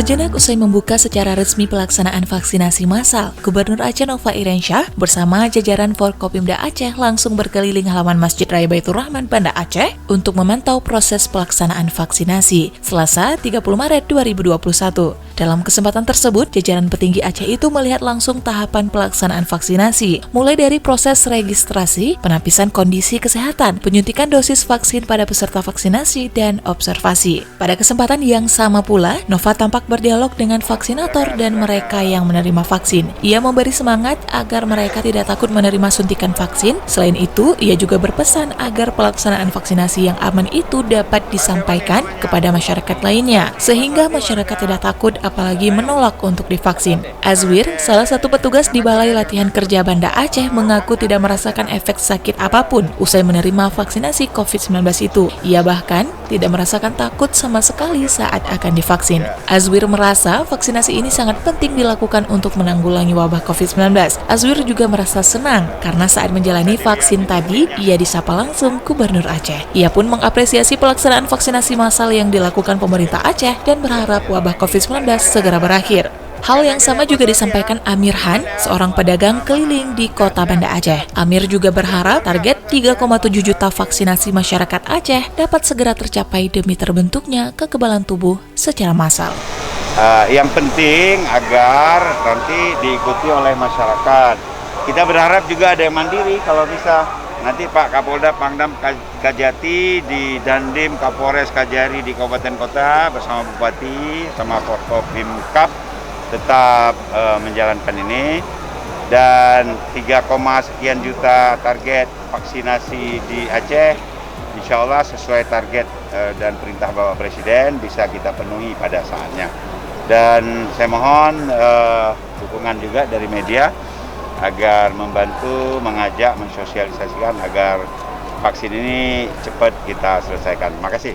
Sejenak usai membuka secara resmi pelaksanaan vaksinasi massal, Gubernur Aceh Nova Iryansyah bersama jajaran Forkopimda Aceh langsung berkeliling halaman Masjid Raya Baitur Rahman, Banda Aceh untuk memantau proses pelaksanaan vaksinasi Selasa 30 Maret 2021. Dalam kesempatan tersebut, jajaran petinggi Aceh itu melihat langsung tahapan pelaksanaan vaksinasi, mulai dari proses registrasi, penapisan kondisi kesehatan, penyuntikan dosis vaksin pada peserta vaksinasi, dan observasi. Pada kesempatan yang sama pula, Nova tampak berdialog dengan vaksinator dan mereka yang menerima vaksin. Ia memberi semangat agar mereka tidak takut menerima suntikan vaksin. Selain itu, ia juga berpesan agar pelaksanaan vaksinasi yang aman itu dapat disampaikan kepada masyarakat lainnya, sehingga masyarakat tidak takut apalagi menolak untuk divaksin. Azwir, salah satu petugas di Balai Latihan Kerja Banda Aceh, mengaku tidak merasakan efek sakit apapun usai menerima vaksinasi COVID-19 itu. Ia bahkan tidak merasakan takut sama sekali saat akan divaksin. Azwir merasa vaksinasi ini sangat penting dilakukan untuk menanggulangi wabah COVID-19. Azwir juga merasa senang karena saat menjalani vaksin tadi, ia disapa langsung Gubernur Aceh. Ia pun mengapresiasi pelaksanaan vaksinasi massal yang dilakukan pemerintah Aceh dan berharap wabah COVID-19 segera berakhir. Hal yang sama juga disampaikan Amir Han, seorang pedagang keliling di kota Banda Aceh. Amir juga berharap target 3,7 juta vaksinasi masyarakat Aceh dapat segera tercapai demi terbentuknya kekebalan tubuh secara massal. Yang penting agar nanti diikuti oleh masyarakat. Kita berharap juga ada yang mandiri kalau bisa. Nanti Pak Kapolda Pangdam Kajati di Dandim Kapolres Kajari di Kabupaten Kota bersama Bupati sama Forkopimkab tetap menjalankan ini, dan 3, sekian juta target vaksinasi di Aceh insya Allah sesuai target dan perintah Bapak Presiden bisa kita penuhi pada saatnya. Dan saya mohon dukungan juga dari media agar membantu, mengajak, mensosialisasikan agar vaksin ini cepat kita selesaikan. Terima kasih.